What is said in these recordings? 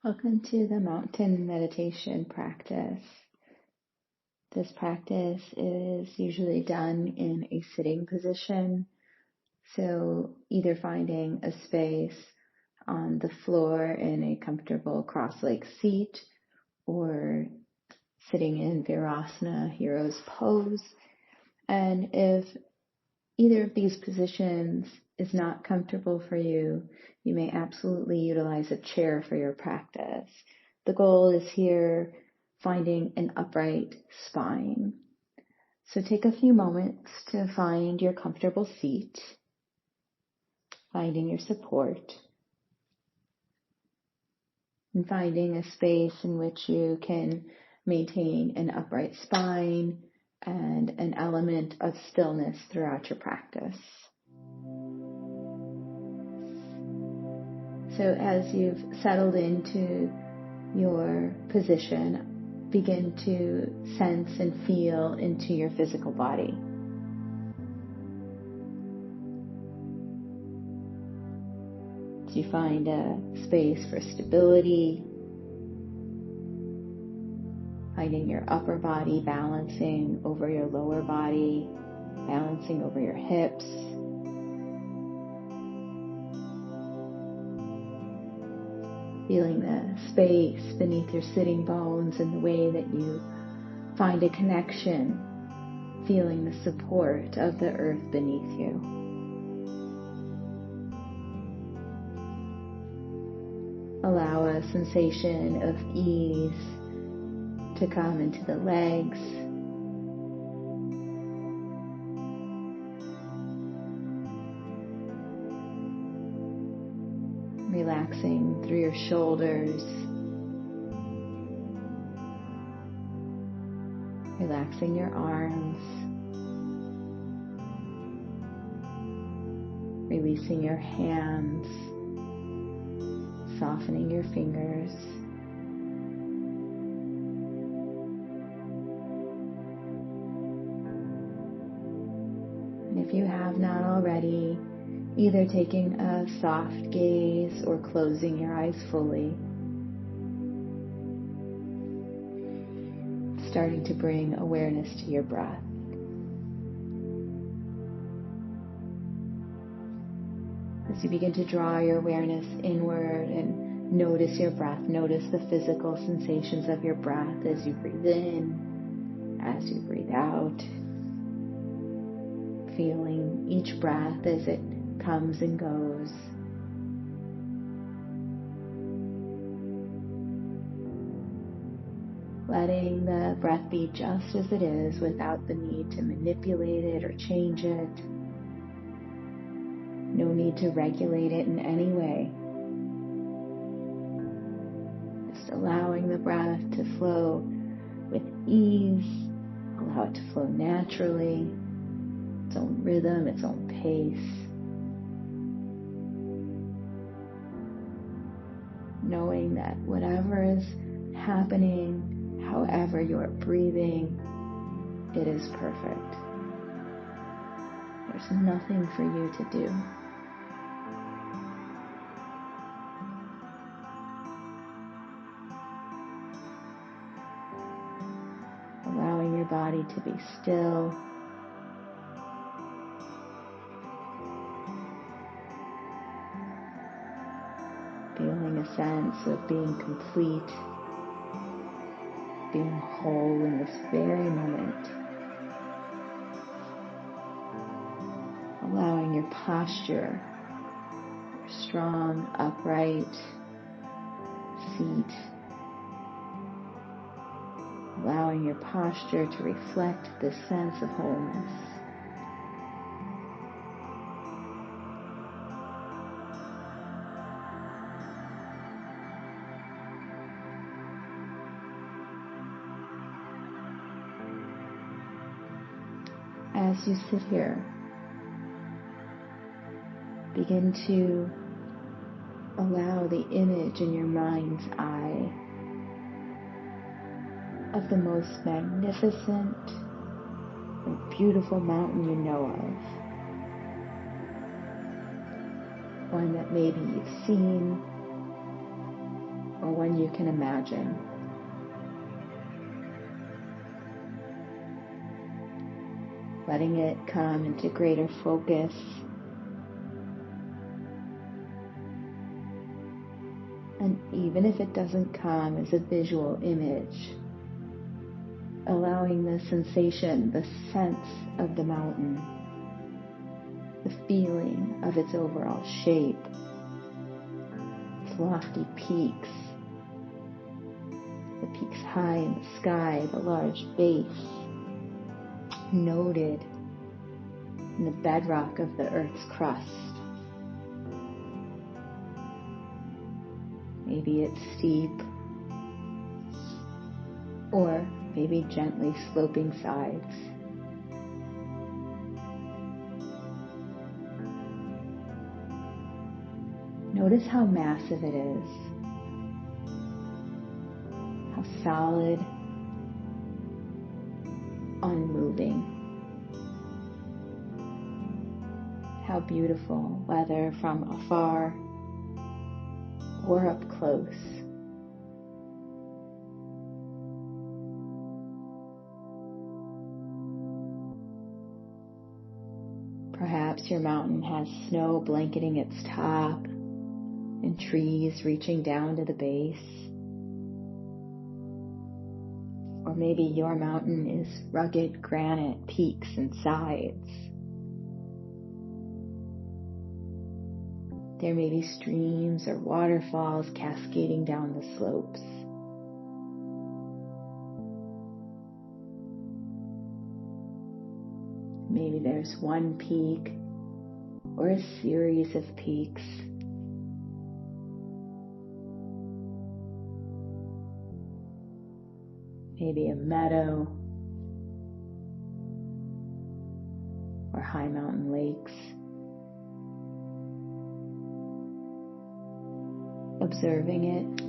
Welcome to the mountain meditation practice. This practice is usually done in a sitting position, so either finding a space on the floor in a comfortable cross-legged seat or sitting in Virasana, hero's pose. And if either of these positions is not comfortable for you, you may absolutely utilize a chair for your practice. The goal is here finding an upright spine. So take a few moments to find your comfortable seat, finding your support, and finding a space in which you can maintain an upright spine and an element of stillness throughout your practice. So as you've settled into your position, begin to sense and feel into your physical body. As you find a space for stability, finding your upper body balancing over your lower body, balancing over your hips. Feeling the space beneath your sitting bones and the way that you find a connection, feeling the support of the earth beneath you. Allow a sensation of ease to come into the legs, relaxing through your shoulders, relaxing your arms, releasing your hands, softening your fingers. And if you have not already, either taking a soft gaze or closing your eyes fully, starting to bring awareness to your breath. As you begin to draw your awareness inward and notice your breath, notice the physical sensations of your breath as you breathe in, as you breathe out, feeling each breath as it comes and goes. Letting the breath be just as it is without the need to manipulate it or change it. No need to regulate it in any way. Just allowing the breath to flow with ease. Allow it to flow naturally, its own rhythm, its own pace. Knowing that whatever is happening, however you're breathing, it is perfect. There's nothing for you to do. Allowing your body to be still. Feeling a sense of being complete, being whole in this very moment. Allowing your posture, your strong, upright seat, allowing your posture to reflect this sense of wholeness. As you sit here, begin to allow the image in your mind's eye of the most magnificent and beautiful mountain you know of. One that maybe you've seen or one you can imagine. Letting it come into greater focus. And even if it doesn't come as a visual image, allowing the sensation, the sense of the mountain, the feeling of its overall shape, its lofty peaks, the peaks high in the sky, the large base, noted in the bedrock of the Earth's crust. Maybe it's steep, or maybe gently sloping sides. Notice how massive it is, how solid, unmoving, how beautiful, whether from afar or up close. Perhaps your mountain has snow blanketing its top and trees reaching down to the base. Or maybe your mountain is rugged granite peaks and sides. There may be streams or waterfalls cascading down the slopes. Maybe there's one peak or a series of peaks. Maybe a meadow or high mountain lakes. Observing it,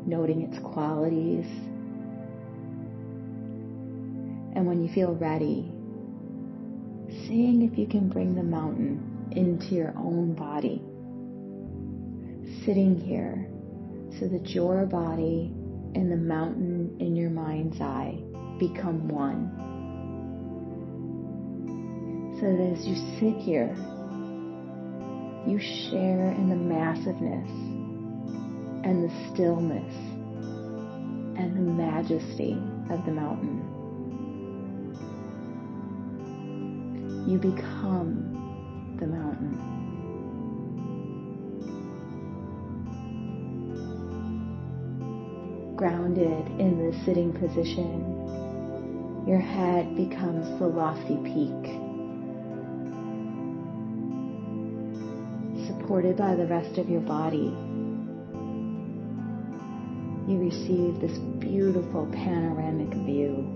noting its qualities, and when you feel ready, seeing if you can bring the mountain into your own body, sitting here so that your body and the mountain in your mind's eye become one. So that as you sit here, you share in the massiveness and the stillness and the majesty of the mountain. You become the mountain. Grounded in the sitting position, your head becomes the lofty peak. Supported by the rest of your body, you receive this beautiful panoramic view.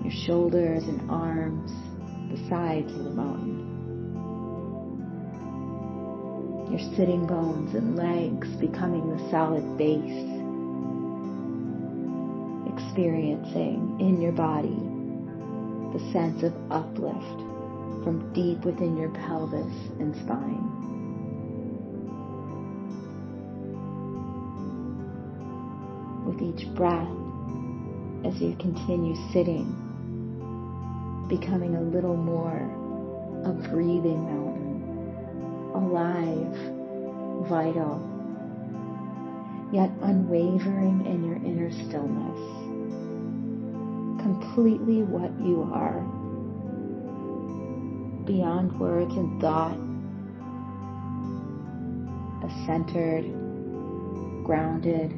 Your shoulders and arms, the sides of the mountain. Your sitting bones and legs becoming the solid base. Experiencing in your body the sense of uplift from deep within your pelvis and spine. With each breath, as you continue sitting, becoming a little more a breathing mountain, alive, vital, yet unwavering in your inner stillness, completely what you are, beyond words and thought, a centered, grounded,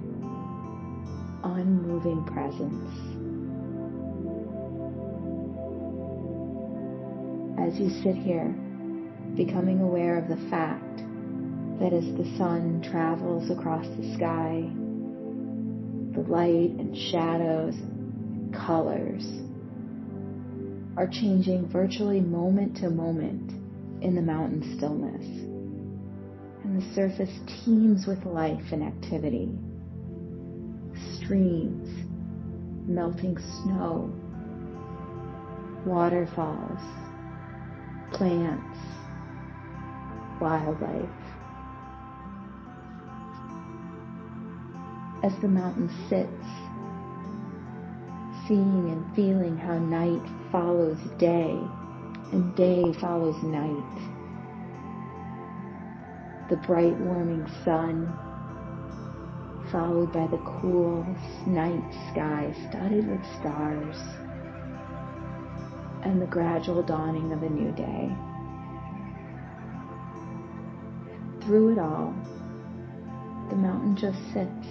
unmoving presence. As you sit here, becoming aware of the fact that as the sun travels across the sky, the light and shadows, colors are changing virtually moment to moment in the mountain stillness. And the surface teems with life and activity. Streams, melting snow, waterfalls, plants, wildlife. As the mountain sits, seeing and feeling how night follows day and day follows night. The bright warming sun, followed by the cool night sky studded with stars, and the gradual dawning of a new day. Through it all, the mountain just sits,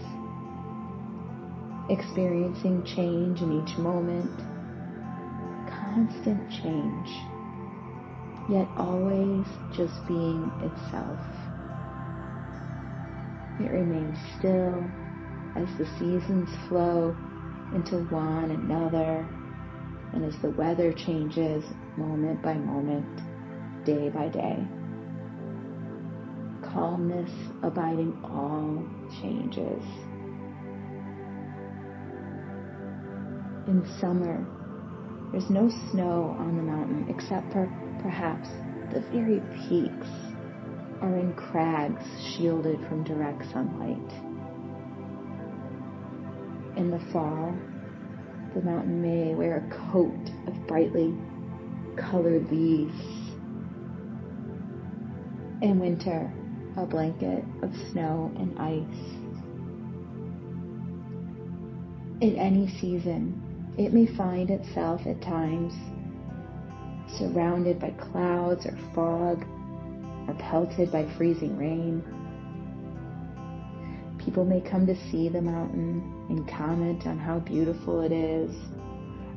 experiencing change in each moment, constant change, yet always just being itself. It remains still as the seasons flow into one another, and as the weather changes moment by moment, day by day. Calmness abiding all changes. In summer, there's no snow on the mountain except for perhaps the very peaks are in crags shielded from direct sunlight. In the fall, the mountain may wear a coat of brightly colored leaves. In winter, a blanket of snow and ice. In any season, it may find itself at times surrounded by clouds or fog, or pelted by freezing rain. People may come to see the mountain and comment on how beautiful it is,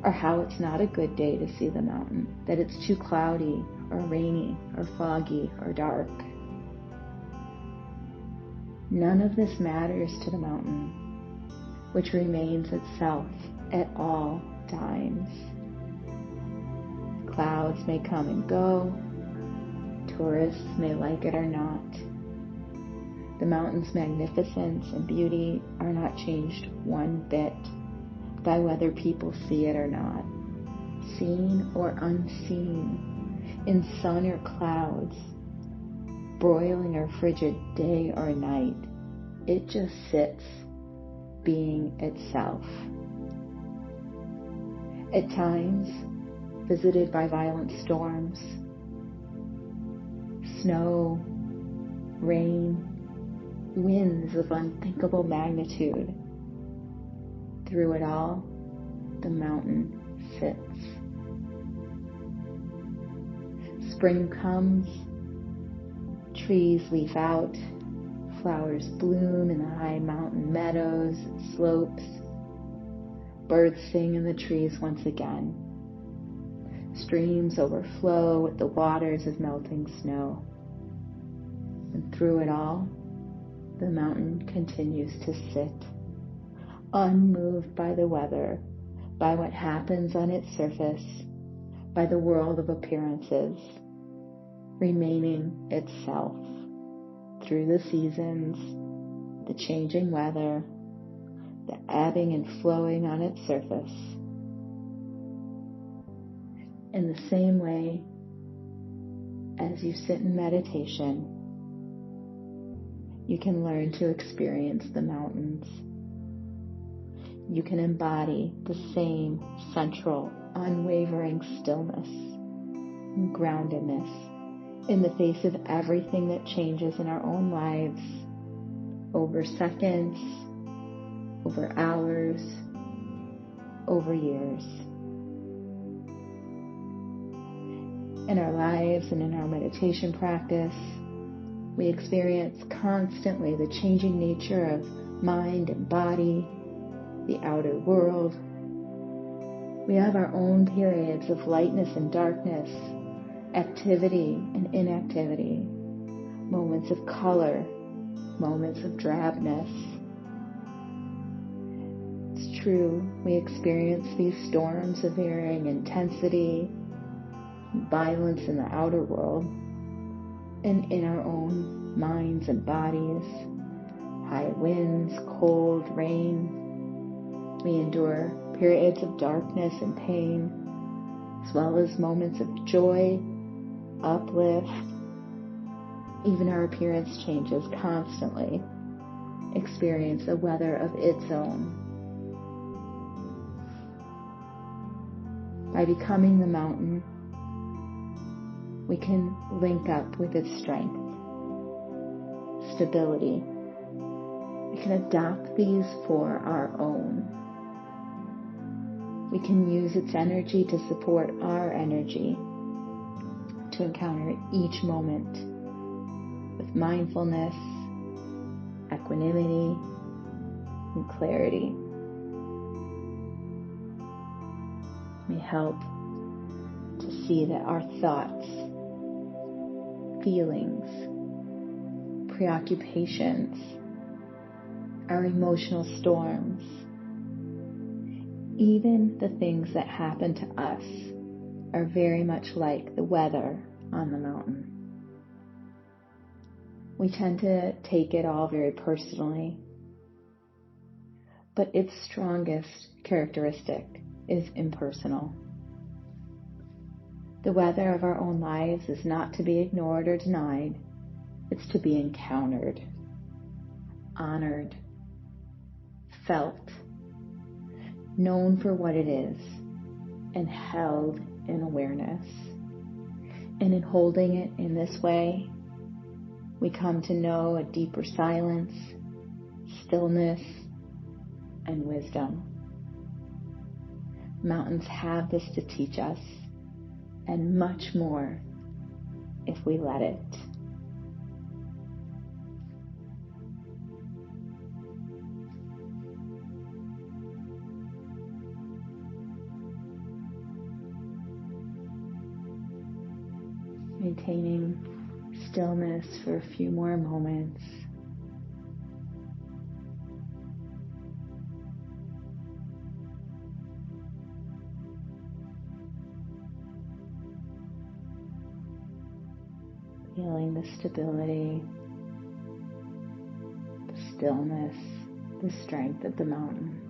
or how it's not a good day to see the mountain, that it's too cloudy or rainy or foggy or dark. None of this matters to the mountain, which remains itself at all times. Clouds may come and go. Tourists may like it or not. The mountain's magnificence and beauty are not changed one bit by whether people see it or not, seen or unseen, in sun or clouds, broiling or frigid day or night. It just sits, being itself. At times, visited by violent storms, snow, rain, winds of unthinkable magnitude. Through it all, the mountain sits. Spring comes, trees leaf out, flowers bloom in the high mountain meadows and slopes. Birds sing in the trees once again. Streams overflow with the waters of melting snow. And through it all, the mountain continues to sit, unmoved by the weather, by what happens on its surface, by the world of appearances, remaining itself through the seasons, the changing weather, the ebbing and flowing on its surface. In the same way, as you sit in meditation, you can learn to experience the mountains. You can embody the same central, unwavering stillness and groundedness in the face of everything that changes in our own lives, over seconds, over hours, over years. In our lives and in our meditation practice, we experience constantly the changing nature of mind and body, the outer world. We have our own periods of lightness and darkness, activity and inactivity, moments of color, moments of drabness. It's true, we experience these storms of varying intensity, violence in the outer world, and in our own minds and bodies. High winds, cold, rain. We endure periods of darkness and pain, as well as moments of joy, uplift, Even our appearance changes constantly. Experience a weather of its own. By becoming the mountain, we can link up with its strength, stability. We can adopt these for our own. We can use its energy to support our energy, to encounter each moment with mindfulness, equanimity, and clarity. We help to see that our thoughts, feelings, preoccupations, our emotional storms, even the things that happen to us, are very much like the weather on the mountain. We tend to take it all very personally, but its strongest characteristic is impersonal. The weather of our own lives is not to be ignored or denied. It's to be encountered, honored, felt, known for what it is, and held in awareness. And in holding it in this way, we come to know a deeper silence, stillness, and wisdom. Mountains have this to teach us, and much more if we let it. Maintaining stillness for a few more moments. Feeling the stability, the stillness, the strength of the mountain.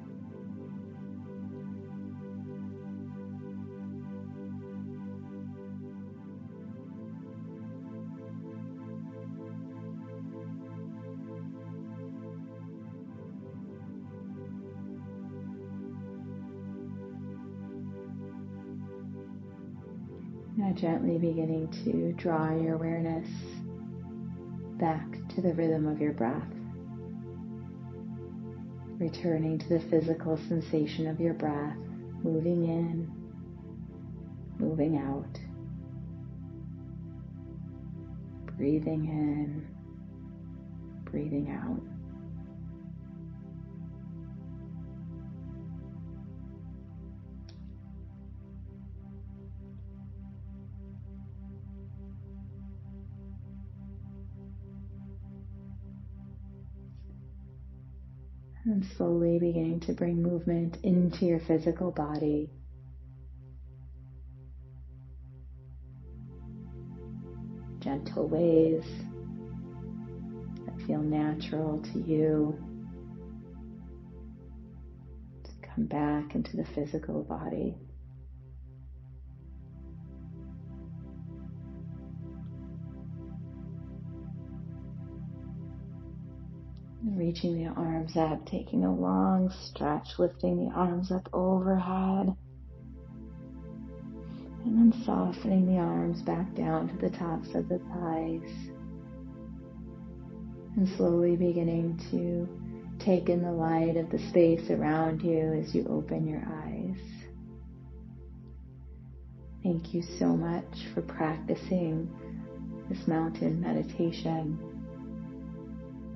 Now gently beginning to draw your awareness back to the rhythm of your breath. Returning to the physical sensation of your breath, moving in, moving out. Breathing in, breathing out. And slowly beginning to bring movement into your physical body. Gentle ways that feel natural to you. To come back into the physical body. Reaching the arms up, taking a long stretch, lifting the arms up overhead, and then softening the arms back down to the tops of the thighs, and slowly beginning to take in the light of the space around you as you open your eyes. Thank you so much for practicing this mountain meditation.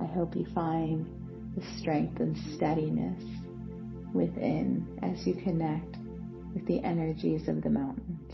I hope you find the strength and steadiness within as you connect with the energies of the mountains.